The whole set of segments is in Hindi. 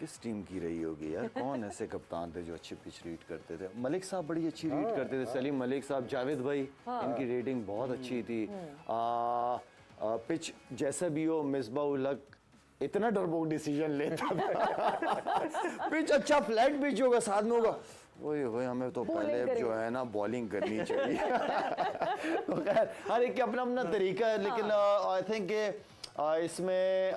किस टीम की रही होगी यार? कौन ऐसे कप्तान थे जो अच्छी पिच रीड करते थे? मलिक साहब बड़ी अच्छी रीड करते थे, सलीम मलिक साहब, जावेद भाई, इनकी रेटिंग बहुत अच्छी थी। पिच जैसा भी हो, मिसबाह उल हक इतना डरपोक डिसीजन लेता था। पिच अच्छा फ्लैट पिच होगा, साथ में होगा, वही हमें तो पहले जो है ना बॉलिंग करनी चाहिए। तो खैर हर एक का अपना अपना तरीका है, लेकिन आई थिंक इसमें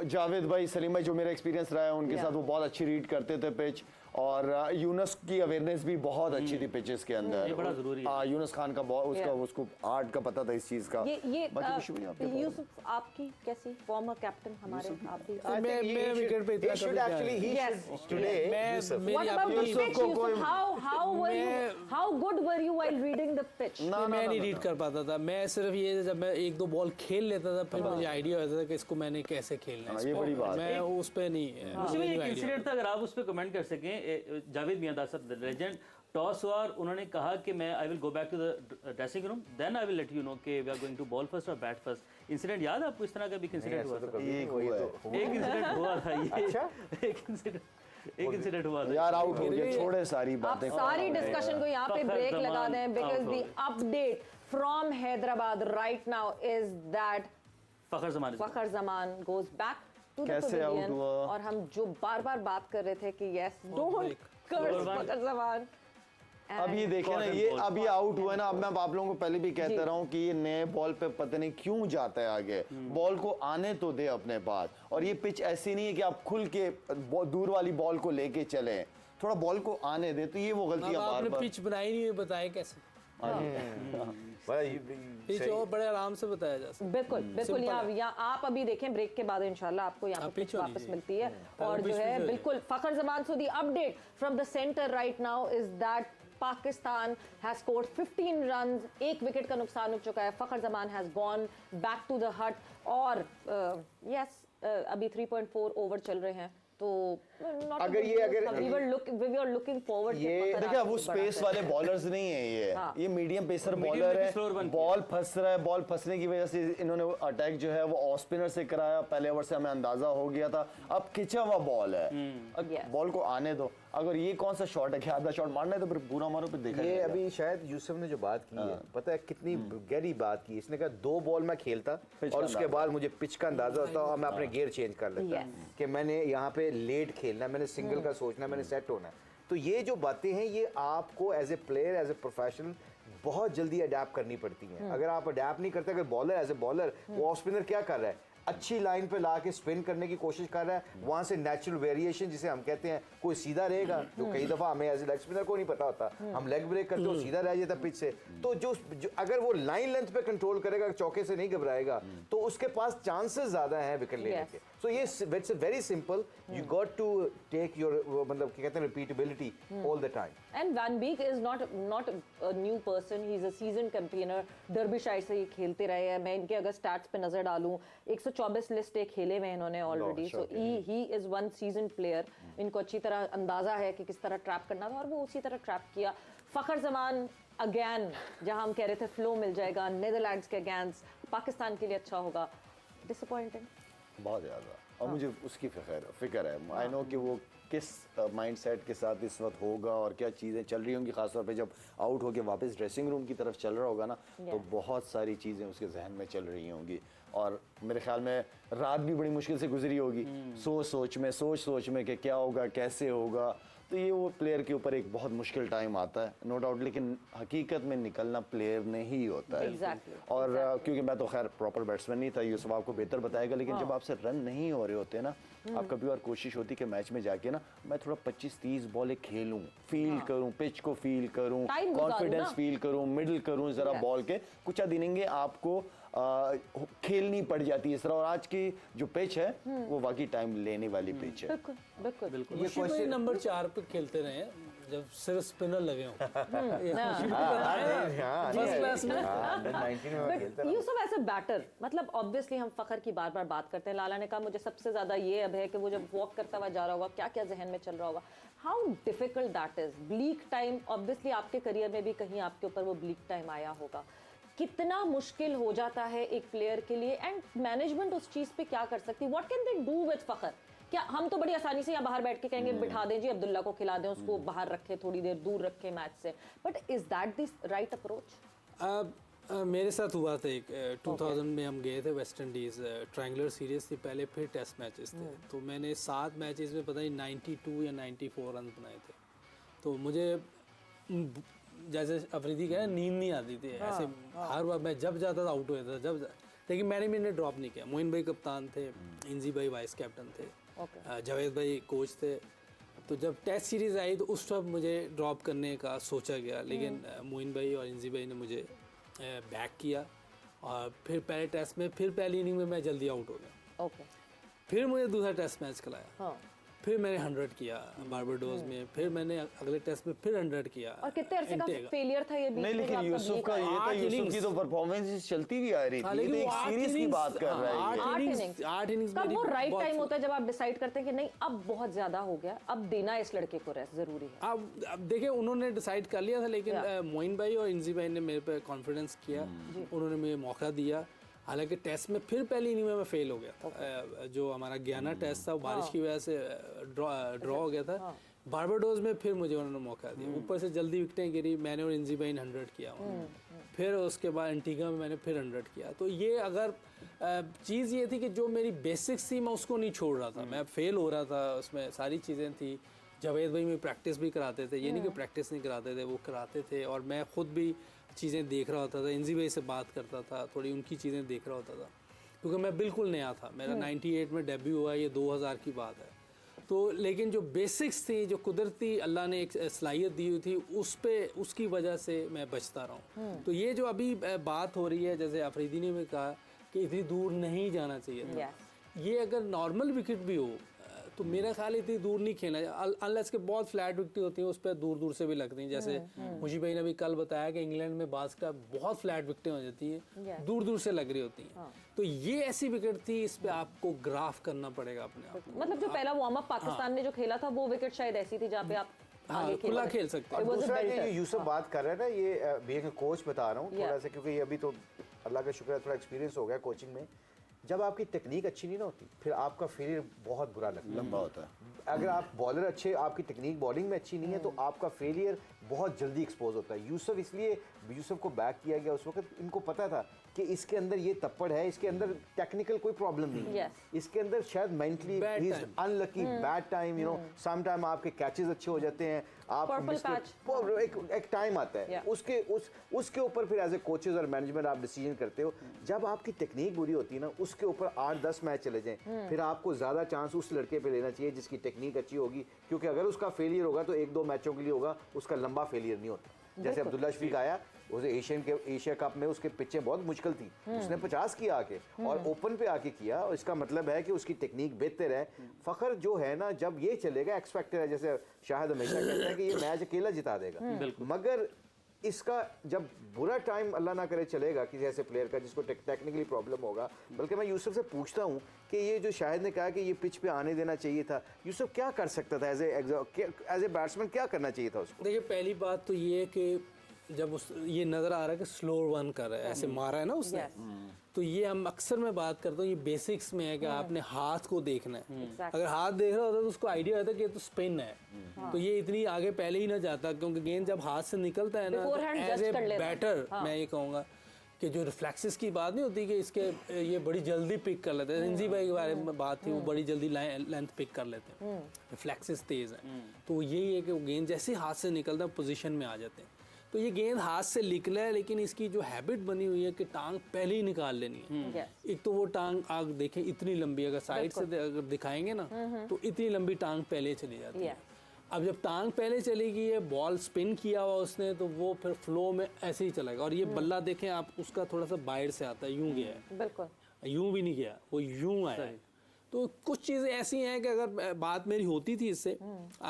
जावेद भाई, सलीम भाई, जो मेरा एक्सपीरियंस रहा है उनके साथ, वो बहुत अच्छी रीड करते थे पिच। और यूनुस की अवेयरनेस भी बहुत अच्छी थी पिचेस के अंदर। ये बड़ा जरूरी है। यूनुस खान का उसका उसको आर्ट का पता था इस चीज का। यूसुफ आपकी कैसी, फॉर्मर कैप्टन हमारे, आप भी? मैं विकेट पे इतना should actually he should today Yusuf. What about the pitch, Yusuf? How good were you while reading the pitch? मैं नहीं रीड कर पाता था। मैं सिर्फ ये जब मैं एक दो बॉल खेल लेता था फिर मुझे आइडिया होता था कि इसको मैंने कैसे खेलना है। ये बड़ी बात मैं उस पे नहीं। एक इंसिडेंट था, अगर आप उस पर कमेंट कर सकें। जावेद मियां साहब लेजेंड, टॉस हुआ और उन्होंने कहा कि मैं I will go back to the dressing room, then I will let you know कि we are going to bowl first और बैट फर्स्ट। इंसिडेंट याद है आपको? इस तरह का भी इंसिडेंट हुआ था? एक इंसिडेंट हुआ था ये। एक इंसिडेंट हुआ था यार, आउट हो गया, छोड़े सारी बातें। आप सारी डिस्कशन को यहाँ पे ब्रेक लगा दें, because the update from Hyderabad right now is that Fakhar Zaman goes back to the pavilion. और हम जो बार बार बात कर रहे थे कि यस डोंट कर्स फखर जमान। अब ये देखें ना, ये अब ये आउट हुआ ना, अब मैं आप लोगों को पहले भी कहता रहा हूँ कि ये नए बॉल पे पता नहीं क्यों जाता है आगे। बॉल को आने तो दे अपने पास, और ये पिच ऐसी नहीं है कि आप खुल के दूर वाली बॉल को लेके चले, थोड़ा बॉल को आने दे। तो ये वो गलतियां बार-बार। पिच बनाई नहीं, बताए कैसे पिच और बड़े आराम से बताया जा सकता। बिल्कुल बिल्कुल। यहाँ आप अभी देखें, ब्रेक के बाद इंशाल्लाह आपको यहाँ पे पिच वापस मिलती है। और जो है बिल्कुल Fakhar Zaman, so the update from the centre right now is that Pakistan has scored 15 runs, एक विकेट का नुकसान हो चुका है। फखर Zaman has gone back to the hut और yes अभी 3.4 ओवर चल रहे हैं। तो अगर we were looking forward, ये देखिए वो स्पेस वाले बॉलर्स नहीं है, ये मीडियम पेसर बॉलर है। बॉल फंस रहा है, बॉल फंसने की वजह से इन्होंने अटैक जो है वो ऑफ स्पिनर से कराया। पहले ओवर से हमें अंदाजा हो गया था, अब खिंचा हुआ बॉल है, बॉल को आने दो। अगर ये कौन सा शॉट है कि आधा शॉट मारना है तो फिर पूरा मारो पे देखा। ये अभी शायद यूसुफ ने जो बात की है, पता है कितनी गहरी बात की। इसने कहा 2 बॉल मैं खेलता और उसके बाद मुझे पिच का अंदाजा होता और मैं अपने गियर चेंज कर लेता कि मैंने यहाँ पे लेट खेलना, मैंने सिंगल का सोचना, मैंने सेट होना। तो ये जो बातें हैं ये आपको as a player, as a professional बहुत जल्दी अडेप्ट करनी पड़ती हैं। अगर आप अडेप्ट नहीं करते, अगर बॉलर एज ए बॉलर, वो ऑफ स्पिनर क्या कर रहा है, अच्छी लाइन पे ला के स्पिन करने की कोशिश कर रहा है, वहां से नेचुरल वेरिएशन जिसे हम कहते हैं, कोई सीधा रहेगा जो कई दफा हमें एज ए लेग स्पिनर को नहीं पता होता, हम लेग ब्रेक करते हो सीधा रह जाता पिच से। तो जो अगर वो लाइन लेंथ पे कंट्रोल करेगा, चौके से नहीं घबराएगा, तो उसके पास चांसेस ज्यादा हैं विकेट लेने के। सो ये it's very simple, you got to take your मतलब क्या कहते हैं repeatability all the time. And Van Beek is not a new person, he is a season campaigner. Derbyshire से ये खेलते रहे हैं। मैं इनके अगर स्टैट्स पे नजर डालूं, 124 लिस्ट खेले हुए इन्होंने already. So he is one season player. इनको अच्छी तरह अंदाजा है कि किस तरह ट्रैप करना था और वो उसी तरह ट्रैप किया। फखर जमान अगेन, जहां हम कह रहे थे फ्लो मिल जाएगा नीदरलैंड्स के अगेंस्ट, पाकिस्तान के लिए अच्छा होगा, डिसअपॉइंटिंग बहुत ज़्यादा। और मुझे उसकी फिक्र है। आई नो कि वो किस माइंडसेट के साथ इस वक्त होगा और क्या चीज़ें चल रही होंगी, खासतौर पे जब आउट होके वापस ड्रेसिंग रूम की तरफ चल रहा होगा ना, तो बहुत सारी चीज़ें उसके जहन में चल रही होंगी। और मेरे ख्याल में रात भी बड़ी मुश्किल से गुजरी होगी, सोच सोच में कि क्या होगा, कैसे होगा। तो ये वो प्लेयर के ऊपर एक बहुत मुश्किल टाइम आता है, नो डाउट। लेकिन हकीकत में निकलना प्लेयर ने ही होता है। और क्योंकि मैं तो खैर प्रॉपर बैट्समैन नहीं था, यूसुफ आपको बेहतर बताएगा, लेकिन जब आपसे रन नहीं हो रहे होते ना, आप कभी और कोशिश होती कि मैच में जाके ना मैं थोड़ा 25-30 बॉलें खेलूं, फील करूं, पिच को फील करूं, कॉन्फिडेंस फील करूं, मिडल करूं जरा बॉल के। कुछ इनिंगें आपको खेलनी पड़ जाती है इस तरह। और आज की जो पिच है वो वाकई टाइम लेने वाली पिच है। बिल्कुल। ये क्वेश्चन नंबर 4 पे खेलते रहे जब सिर्फ स्पिनर लगे हों। यूसुफ एज अ बैटर, मतलब ऑब्वियसली हम फखर की बार बार बात करते हैं। लाला ने कहा मुझे सबसे ज्यादा ये अब है कि वो जब वॉक करता हुआ जा रहा होगा, क्या क्या जहन में चल रहा होगा। How difficult that is. Bleak time, obviously आपके करियर में भी कहीं आपके ऊपर वो ब्लीक टाइम आया होगा। कितना मुश्किल हो जाता है एक प्लेयर के लिए, एंड मैनेजमेंट उस चीज पे क्या कर सकती है? What can they do with Fakhar क्या हम तो बड़ी आसानी से यहाँ बाहर बैठ के कहेंगे बिठा दें जी अब्दुल्ला को, खिला दें उसको, बाहर रखे, थोड़ी देर दूर रखे मैच से, but is that the right approach? मेरे साथ हुआ था एक 2000 में हम गए थे वेस्ट इंडीज़, ट्रायंगुलर सीरीज थी पहले, फिर टेस्ट मैचेस थे। तो मैंने 7 मैचेस में पता नहीं 92 या 94 रन बनाए थे। तो मुझे जैसे अफरीदी कह नींद नहीं आती थी ऐसे, हर बार मैं जब जाता था आउट हो जाता था, लेकिन मैंने ड्रॉप नहीं किया। मोइन भाई कप्तान थे, इंजी भाई वाइस कैप्टन थे, जावेद भाई कोच थे। तो जब टेस्ट सीरीज़ आई तो उस वक्त मुझे ड्रॉप करने का सोचा गया, लेकिन मोइन भाई और इंजी भाई ने मुझे बैक किया और फिर पहले टेस्ट में, फिर पहली इनिंग में मैं जल्दी आउट हो गया। फिर मुझे दूसरा टेस्ट मैच खिलाया, फिर मैंने 100 किया बारबाडोस में, फिर मैंने अगले टेस्ट में फिर 100 किया। और कितने अरसे का फेलियर था ये बीच नहीं, में? लेकिन यूसुफ का ये था, यूसुफ की तो परफॉर्मेंस चलती भी आ रही थी, लेकिन एक सीरीज की बात कर रहा है। 8 इनिंग्स कब वो राइट टाइम होता है जब आप डिसाइड करते हैं कि नहीं अब बहुत ज्यादा हो गया, अब देना है इस लड़के को रेस्ट, जरूरी है? अब देखिए उन्होंने डिसाइड कर लिया था, लेकिन मोइन भाई और इंजी भाई ने मेरे पे कॉन्फिडेंस किया, उन्होंने मुझे मौका दिया। हालांकि टेस्ट में फिर पहली इनिंग में मैं फेल हो गया था। जो हमारा गयाना टेस्ट था वो बारिश की वजह से ड्रॉ हो गया था। बारबाडोस में फिर मुझे उन्होंने मौका दिया, ऊपर से जल्दी विकेटें गिरी, मैंने और इंजी भाई ने 100 किया। फिर उसके बाद एंटीगा में मैंने फिर 100 किया। तो ये अगर चीज़ ये थी कि जो मेरी बेसिक्स थी मैं उसको नहीं छोड़ रहा था, मैं फेल हो रहा था, उसमें सारी चीज़ें थी। जावेद भाई में प्रैक्टिस भी कराते थे, ये नहीं कि प्रैक्टिस नहीं कराते थे, वो कराते थे, और मैं खुद भी चीज़ें देख रहा होता था, इंजी भाई से बात करता था, थोड़ी उनकी चीज़ें देख रहा होता था, क्योंकि मैं बिल्कुल नया था। मेरा 98 में डेब्यू हुआ, ये 2000 की बात है। तो लेकिन जो बेसिक्स थी, जो कुदरती अल्लाह ने एक सलाहियत दी हुई थी, उसकी वजह से मैं बचता रहा हूँ। तो ये जो अभी बात हो रही है, जैसे अफरीदी ने भी कहा कि इतनी दूर नहीं जाना चाहिए था, ये अगर नॉर्मल विकेट भी हो तो मेरा ख्याल इतनी दूर नहीं खेलना, अनलेस के बहुत फ्लैट विकेट होती हैं, उस पर दूर दूर से भी लगती हैं। जैसे मुझे भाई ने भी कल बताया कि इंग्लैंड में बास का बहुत फ्लैट विकेटें हो जाती हैं, दूर दूर से लग रही होती हैं। तो ये ऐसी विकेट थी, इस पे आपको ग्राफ करना पड़ेगा अपने आप। मतलब जो पहला वार्म अप पाकिस्तान ने जो खेला था वो विकेट शायद ऐसी थी जहाँ पे आप खुला खेल सकते हैं। दूसरा ये यूसुफ बात कर रहा है ना, ये बीइंग अ कोच बता रहा हूँ थोड़ा सा, क्योंकि ये अभी तो अल्लाह का शुक्र है थोड़ा एक्सपीरियंस हो गया कोचिंग में। जब आपकी टेक्निक अच्छी नहीं ना होती, फिर आपका फेलियर बहुत बुरा लगता है, लंबा होता है। अगर आप बॉलर अच्छे, आपकी टेक्निक बॉलिंग में अच्छी नहीं है, तो आपका फेलियर बहुत जल्दी एक्सपोज होता है। यूसुफ को बैक किया गया उस वक्त, इनको पता था कि इसके अंदर ये तप्पड़ है, इसके अंदर टेक्निकल कोई प्रॉब्लम नहीं है, इसके अंदर शायद mentally he is unlucky, bad time, you know, some time आपके कैचेस अच्छे हो जाते हैं, आप एक टाइम आता है, उसके ऊपर फिर एज ए कोचेस और मैनेजमेंट आप डिसीजन करते हो। जब आपकी टेक्निक बुरी होती है ना, उसके ऊपर 8-10 मैच चले जाएं, फिर आपको ज़्यादा चांस उस लड़के पे लेना चाहिए जिसकी टेक्निक अच्छी होगी, क्योंकि अगर उसका फेलियर होगा तो 1-2 मैचों के लिए होगा, उसका लंबा फेलियर नहीं होता। जैसे अब्दुल्ला शफीक आया, उसे एशिया कप में उसके पिचें बहुत मुश्किल थी, उसने 50 किया आके और ओपन पे आके किया, और इसका मतलब है कि उसकी टेक्निक बेहतर है। फखर जो है ना, जब ये चलेगा, एक्स फैक्टर है, जैसे शाहिद हमेशा कहता है कि ये मैच अकेला जिता देगा, मगर इसका जब बुरा टाइम अल्लाह ना करे चलेगा किसी ऐसे प्लेयर का जिसको टेक्निकली प्रॉब्लम होगा। बल्कि मैं यूसुफ से पूछता हूँ कि ये जो शाहिद ने कहा कि ये पिच पे आने देना चाहिए था, यूसुफ क्या कर सकता था एज ए बैट्समैन, क्या करना चाहिए था उसको? देखिए पहली बात तो ये है कि जब ये नज़र आ रहा है कि स्लो वन कर रहा है, ऐसे मारा है ना उसने, तो ये हम अक्सर मैं बात करता हूँ, ये बेसिक्स में है कि आपने हाथ को देखना है। अगर हाथ देख रहा होता तो उसको आइडिया होता कि ये तो स्पिन है, तो ये इतनी आगे पहले ही ना जाता, क्योंकि गेंद जब हाथ से निकलता है ना, एज ए बैटर मैं ये कहूँगा कि जो रिफ्लेक्सेस की बात नहीं होती कि इसके ये बड़ी जल्दी पिक कर लेते हैं, इंजी भाई के बारे में बात थी, वो बड़ी जल्दी लेंथ पिक कर लेते हैं, रिफ्लेक्सेस तेज़ हैं। तो यही है कि वो गेंद जैसे हाथ से निकलता है पोजीशन में आ जाते हैं। तो ये गेंद हाथ से निकला है, लेकिन इसकी जो हैबिट बनी हुई है कि टांग पहले ही निकाल लेनी है। एक तो वो टांग आग देखें इतनी लंबी, अगर साइड से अगर दिखाएंगे ना तो इतनी लंबी टांग पहले चली जाती है। अब जब टांग पहले चलेगी, ये बॉल स्पिन किया हुआ उसने, तो वो फिर फ्लो में ऐसे ही चलेगा। और ये बल्ला देखें आप, उसका थोड़ा सा बाहर से आता है, यूं गया है, बिल्कुल यूं भी नहीं गया, वो यूं आया है। तो कुछ चीज़ें ऐसी हैं कि अगर बात मेरी होती थी इससे,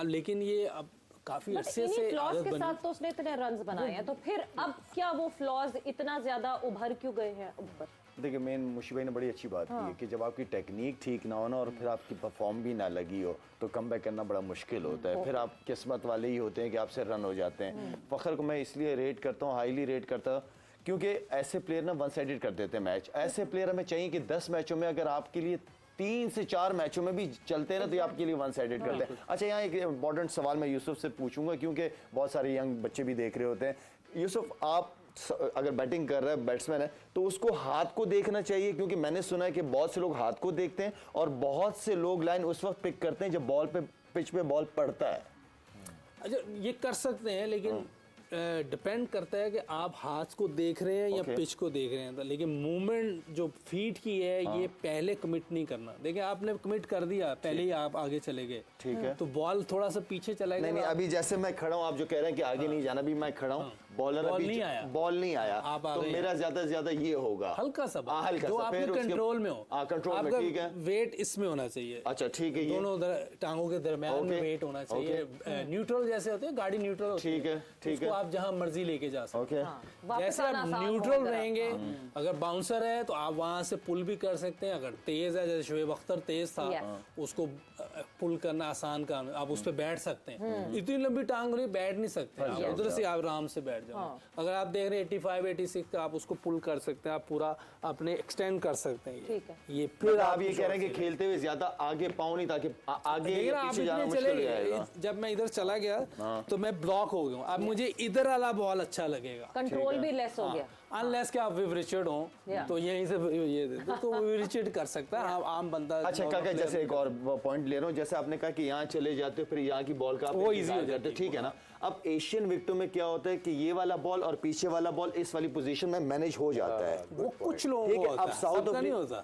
लेकिन ये अब काफी अच्छे से फ्लॉज के साथ तो उसने इतने रन्स बनाए हैं, तो फिर अब क्या वो फ्लॉज इतना ज्यादा उभर क्यों गए हैं ऊपर? देखिए मेन मुशी भाई ने बड़ी अच्छी बात की है कि जब आपकी टेक्निक ठीक ना हो ना, और फिर आपकी परफॉर्म भी ना लगी हो, तो कम बैक करना बड़ा मुश्किल होता है। फिर आप किस्मत वाले ही होते हैं कि आपसे रन हो जाते हैं। फखर को मैं इसलिए रेट करता हूँ, हाईली रेट करता हूँ, क्योंकि ऐसे प्लेयर ना वन साइडेड कर देते हैं मैच। ऐसे प्लेयर हमें चाहिए कि 10 मैचों में अगर आपके लिए 3 से 4 मैचों में भी चलते हैं ना तो ये आपके लिए वन साइडेड करते हैं। अच्छा, यहाँ एक इंपॉर्टेंट सवाल मैं यूसुफ से पूछूंगा क्योंकि बहुत सारे यंग बच्चे भी देख रहे होते हैं। यूसुफ, आप अगर बैटिंग कर रहा है, बैट्समैन है, तो उसको हाथ को देखना चाहिए, क्योंकि मैंने सुना है कि बहुत से लोग हाथ को देखते हैं और बहुत से लोग लाइन उस वक्त पिक करते हैं जब बॉल पे पिच पे बॉल पड़ता है। अच्छा, ये कर सकते हैं, लेकिन डिपेंड करता है कि आप हाथ को देख रहे हैं या पिच को देख रहे हैं। तो लेकिन मूवमेंट जो फीट की है ये पहले कमिट नहीं करना। देखिए, आपने कमिट कर दिया, पहले ही आप आगे चले गए, ठीक है, तो बॉल थोड़ा सा पीछे चला गया। नहीं, अभी जैसे मैं खड़ा हूँ, आप जो कह रहे हैं कि आगे नहीं जाना, भी मैं खड़ा हूँ, बॉलर बॉल अभी नहीं आया, बॉल नहीं आया, आप तो मेरा ज्यादा से ज्यादा ये होगा हल्का सा, हल्का जो सा, आपके कंट्रोल में हो, कंट्रोल में, ठीक है, वेट इसमें होना चाहिए। अच्छा, ठीक है, ये दोनों टांगों के दरमियान में वेट होना चाहिए। न्यूट्रल जैसे होते हैं, गाड़ी न्यूट्रल होती ठीक है, ठीक है, आप जहां मर्जी लेके जा सकते हैं। ओके, जैसे आप न्यूट्रल रहेंगे, अगर बाउंसर है तो आप वहां से पुल भी कर सकते हैं। अगर तेज है, जैसे शोएब अख्तर तेज था, उसको पुल करना आसान काम है, आप उस पर बैठ सकते हैं। इतनी लंबी टांग रही, बैठ नहीं सकते, उधर से आप आराम से बैठ जाओ। अगर आप देख रहे हैं 85, 86, आप उसको पुल कर सकते हैं, आप पूरा अपने एक्सटेंड कर सकते हैं। ये फिर आप ये कह रहे हैं कि खेलते हुए ज्यादा आगे पाँव नहीं, ताकि आगे पीछे जाना मुश्किल हो जाएगा। जब मैं इधर चला गया तो मैं ब्लॉक हो गया, अब मुझे इधर वाला बॉल अच्छा लगेगा, कंट्रोल भी लेस हो गया। अनलेस कि आप विव रिचर्ड हो, तो यहीं से ये तो विव रिचर्ड कर सकता है, आम बंदा। अच्छा काका, जैसे एक और पॉइंट ले रहा हूँ, जैसे आपने कहा कि यहाँ चले जाते हो, फिर यहाँ की बॉल का वो इजी हो जाते, ठीक है ना। अब एशियन विकेटों में क्या होता है कि ये वाला बॉल और पीछे वाला बॉल इस वाली पोजीशन में मैनेज हो जाता है, वो कुछ लोगों को होता है, सबका नहीं होता।